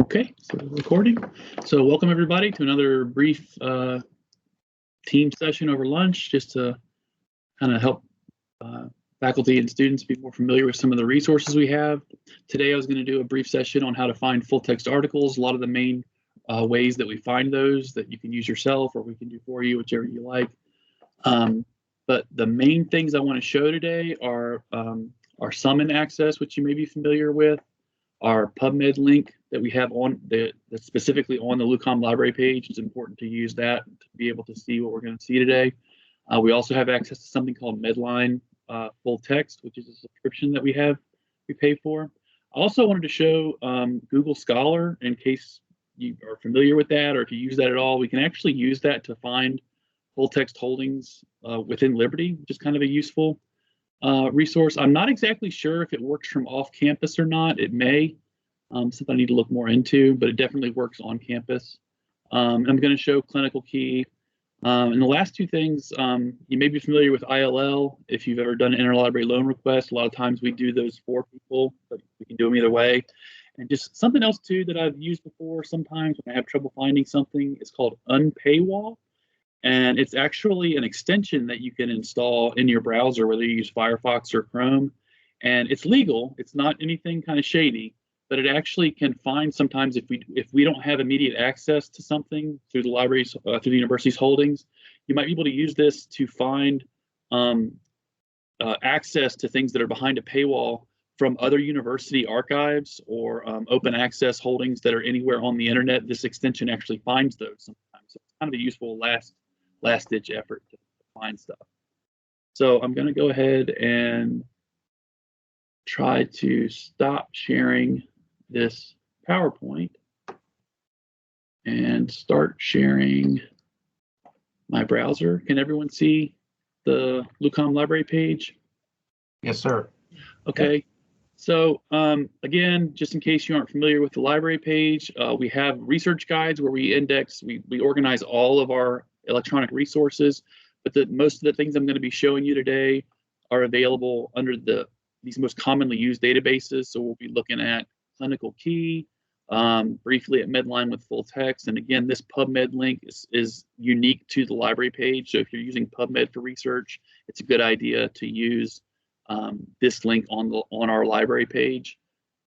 Okay, so recording. So welcome everybody to another brief team session over lunch, just to kind of help faculty and students be more familiar with some of the resources we have. Today I was going to do a brief session on how to find full text articles, a lot of the main ways that we find those that you can use yourself or we can do for you, whichever you like. But the main things I want to show today are our summon access, which you may be familiar with, our PubMed link that we have on that's specifically on the LUCOM Library page. It's important to use that to be able to see what we're going to see today. We also have access to something called Medline full text, which is a subscription that we pay for. I also wanted to show Google Scholar in case you are familiar with that or if you use that at all. We can actually use that to find full text holdings within Liberty, which is kind of a useful resource. I'm not exactly sure if it works from off campus or not. It may, something I need to look more into, but it definitely works on campus. I'm going to show Clinical Key. And the last two things, you may be familiar with ILL. If you've ever done an interlibrary loan request, a lot of times we do those for people, but we can do them either way. And just something else too that I've used before sometimes when I have trouble finding something is called Unpaywall. And it's actually an extension that you can install in your browser, whether you use Firefox or Chrome. And it's legal. It's not anything kind of shady, but it actually can find sometimes if we don't have immediate access to something through the libraries, through the university's holdings, you might be able to use this to find access to things that are behind a paywall from other university archives or open access holdings that are anywhere on the internet. This extension actually finds those sometimes. So it's kind of a useful last-ditch effort to find stuff. So I'm going to go ahead and try to stop sharing this PowerPoint and start sharing my browser. Can everyone see the LUCOM Library page? Yes, sir. Okay. Yep. So again, just in case you aren't familiar with the library page, we have research guides where we index, we organize all of our electronic resources, but most of the things I'm going to be showing you today are available under these most commonly used databases. So we'll be looking at Clinical Key, briefly at Medline with full text. And again, this PubMed link is unique to the library page. So if you're using PubMed for research, it's a good idea to use this link on our library page.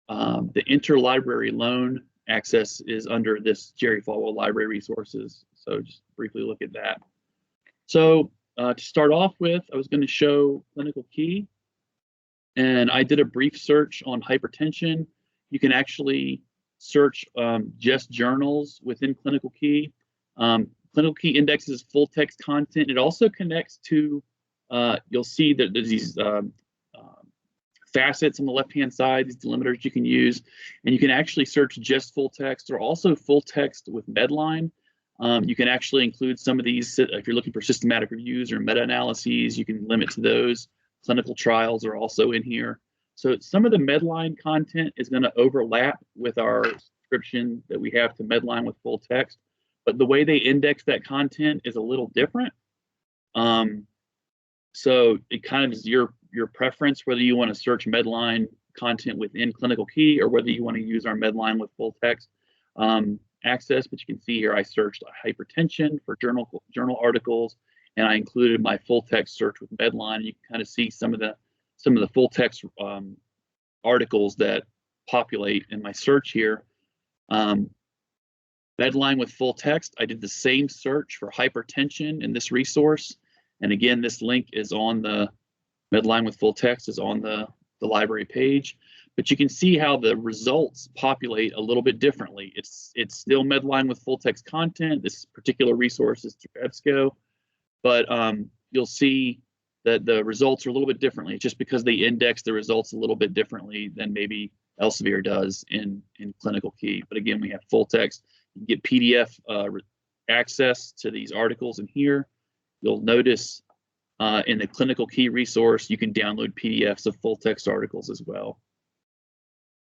The interlibrary loan access is under this Jerry Falwell Library Resources. So just briefly look at that. So to start off with, I was going to show Clinical Key. And I did a brief search on hypertension. You can actually search just journals within Clinical Key. Clinical Key indexes full text content. It also connects to, you'll see that there's these facets on the left-hand side, these delimiters you can use, and you can actually search just full text or also full text with Medline. You can actually include some of these, if you're looking for systematic reviews or meta-analyses, you can limit to those. Clinical trials are also in here. So some of the Medline content is going to overlap with our subscription that we have to Medline with full text, but the way they index that content is a little different. So it kind of is your preference whether you want to search Medline content within Clinical Key or whether you want to use our Medline with full text access. But you can see here I searched hypertension for journal articles, and I included my full text search with Medline. You can kind of see some of the full text articles that populate in my search here. Medline with full text, I did the same search for hypertension in this resource. And again, this link is on the Medline with full text is on the library page, but you can see how the results populate a little bit differently. It's still Medline with full text content. This particular resource is through EBSCO, but you'll see that the results are a little bit differently. It's just because they index the results a little bit differently than maybe Elsevier does in Clinical Key. But again, we have full text. You can get PDF access to these articles in here. You'll notice in the Clinical Key resource, you can download PDFs of full text articles as well.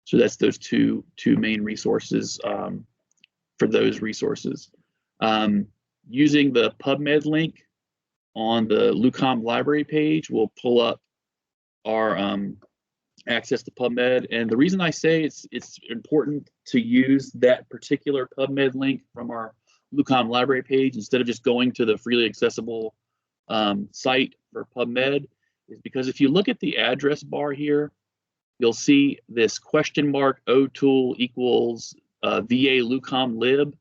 So that's those two main resources for those resources. Using the PubMed link on the LUCOM library page, we'll pull up our access to PubMed. And the reason I say it's important to use that particular PubMed link from our LUCOM library page instead of just going to the freely accessible site for PubMed is because if you look at the address bar here, you'll see this question mark OTool equals VA LUCOM lib.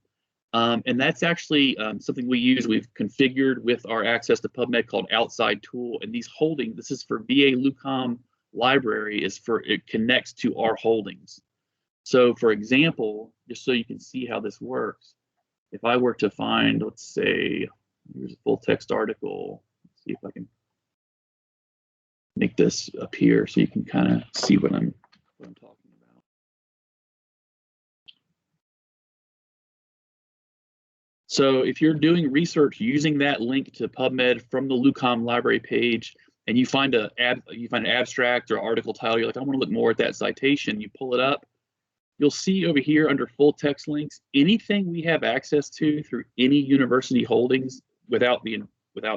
And that's actually something we use. We've configured with our access to PubMed called outside tool. And these holdings, this is for VA LUCOM library, is for it connects to our holdings. So for example, just so you can see how this works, if I were to find, let's say, here's a full text article. Let's see if I can make this appear so you can kind of see what I'm talking about. So if you're doing research using that link to PubMed from the LUCOM library page, and you find an abstract or article title, you're like, I want to look more at that citation. You pull it up. You'll see over here under full text links, anything we have access to through any university holdings without the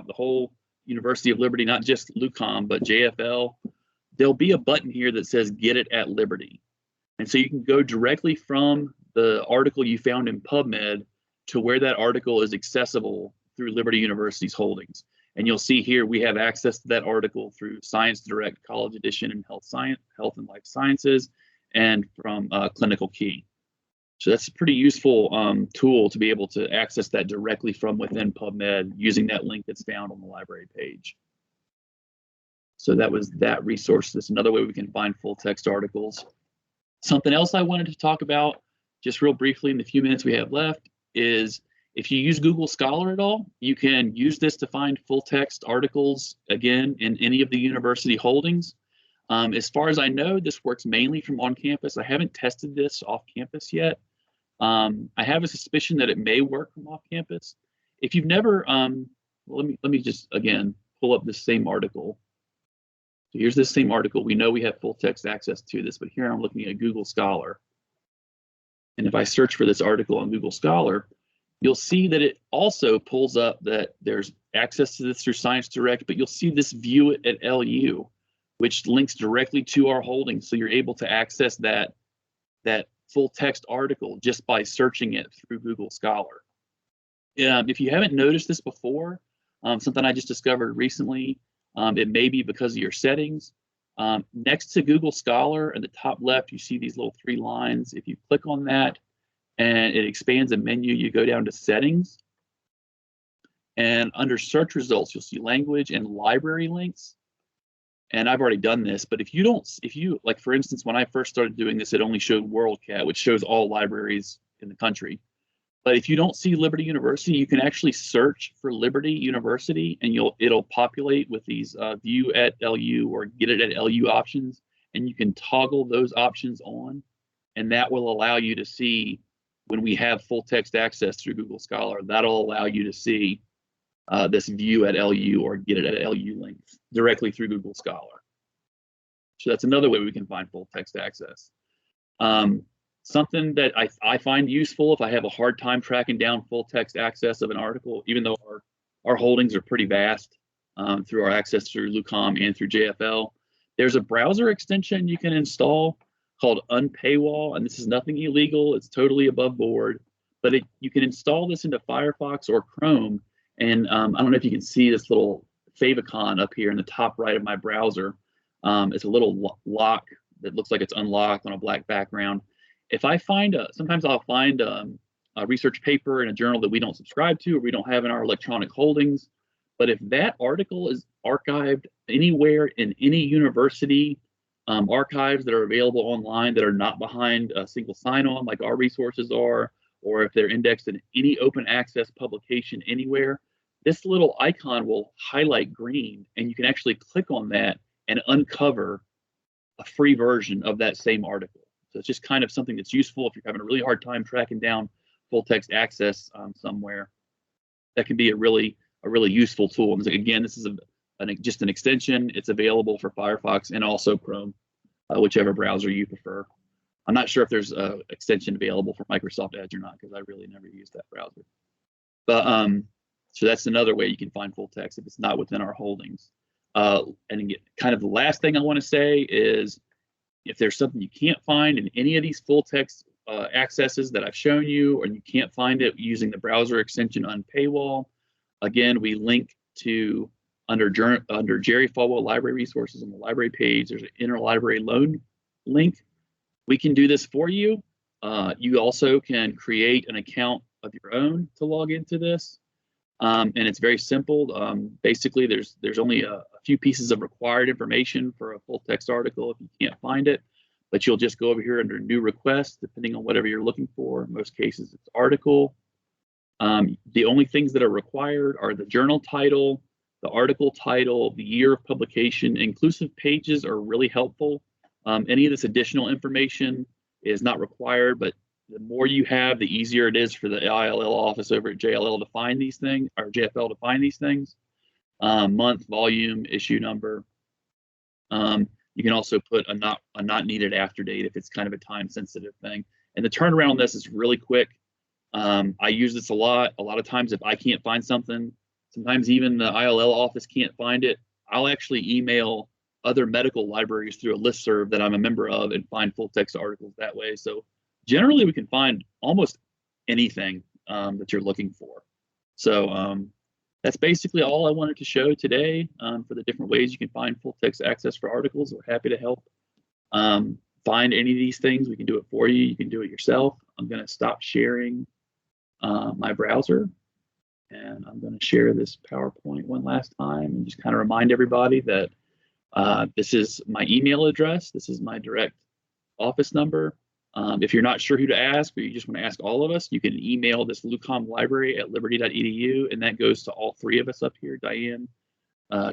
whole University of Liberty, not just LUCOM, but JFL, there'll be a button here that says Get It at Liberty. And so you can go directly from the article you found in PubMed to where that article is accessible through Liberty University's holdings. And you'll see here we have access to that article through Science Direct College Edition and Health and Life Sciences, and from Clinical Key. So that's a pretty useful tool to be able to access that directly from within PubMed using that link that's found on the library page. So that was that resource. That's another way we can find full text articles. Something else I wanted to talk about just real briefly in the few minutes we have left is if you use Google Scholar at all, you can use this to find full text articles, again, in any of the university holdings. As far as I know, this works mainly from on campus. I haven't tested this off campus yet. I have a suspicion that it may work from off campus. If you've never, let me just again pull up this same article. So here's this same article. We know we have full text access to this, but here I'm looking at Google Scholar. And if I search for this article on Google Scholar, you'll see that it also pulls up that there's access to this through Science Direct, but you'll see this View It at LU, which links directly to our holdings. So you're able to access that full text article just by searching it through Google Scholar. If you haven't noticed this before, something I just discovered recently, it may be because of your settings. Next to Google Scholar in the top left, you see these little 3 lines. If you click on that and it expands a menu, you go down to settings. And under search results, you'll see language and library links. And I've already done this, but if you like, for instance, when I first started doing this, it only showed WorldCat, which shows all libraries in the country. But if you don't see Liberty University, you can actually search for Liberty University, and it'll populate with these View at LU or Get It at LU options, and you can toggle those options on, and that will allow you to see when we have full text access through Google Scholar. That'll allow you to see this View at LU or Get It at LU links directly through Google Scholar. So that's another way we can find full text access. Something that I find useful if I have a hard time tracking down full text access of an article, even though our holdings are pretty vast through our access through LUCOM and through JFL, there's a browser extension you can install called Unpaywall, and this is nothing illegal. It's totally above board, but you can install this into Firefox or Chrome. And I don't know if you can see this little favicon up here in the top right of my browser. It's a little lock that looks like it's unlocked on a black background. If I find sometimes I'll find a research paper in a journal that we don't subscribe to or we don't have in our electronic holdings. But if that article is archived anywhere in any university archives that are available online that are not behind a single sign-on like our resources are, or if they're indexed in any open access publication anywhere, this little icon will highlight green, and you can actually click on that and uncover a free version of that same article. So it's just kind of something that's useful if you're having a really hard time tracking down full text access somewhere. That can be a really useful tool. And again, this is just an extension. It's available for Firefox and also Chrome, whichever browser you prefer. I'm not sure if there's an extension available for Microsoft Edge or not, because I really never used that browser. But so that's another way you can find full text if it's not within our holdings. And again, kind of the last thing I want to say is If there's something you can't find in any of these full text accesses that I've shown you, or you can't find it using the browser extension unpaywall, again, we link to under Jerry Falwell Library Resources on the library page. There's an interlibrary loan link. We can do this for you. You also can create an account of your own to log into this. And it's very simple. Basically, there's only a few pieces of required information for a full text article if you can't find it. But you'll just go over here under new request, depending on whatever you're looking for. In most cases, it's article. The only things that are required are the journal title, the article title, the year of publication. Inclusive pages are really helpful. Any of this additional information is not required, but the more you have, the easier it is for the ILL office over at JLL to find these things, or JFL to find these things. Month, volume, issue number. You can also put a not needed after date if it's kind of a time sensitive thing. And the turnaround on this is really quick. I use this a lot. A lot of times if I can't find something, sometimes even the ILL office can't find it, I'll actually email other medical libraries through a listserv that I'm a member of and find full text articles that way. So generally we can find almost anything that you're looking for. So that's basically all I wanted to show today for the different ways you can find full text access for articles. We're happy to help find any of these things. We can do it for you. You can do it yourself. I'm going to stop sharing my browser, and I'm going to share this PowerPoint one last time and just kind of remind everybody that this is my email address. This is my direct office number. If you're not sure who to ask, or you just want to ask all of us, you can email this LUCOM Library at liberty.edu, and that goes to all three of us up here, Diane,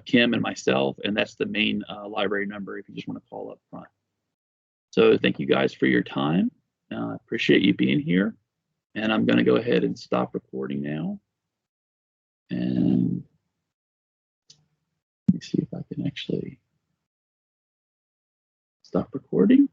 Kim, and myself, and that's the main library number if you just want to call up front. So thank you guys for your time. I appreciate you being here, and I'm going to go ahead and stop recording now. And let me see if I can actually stop recording.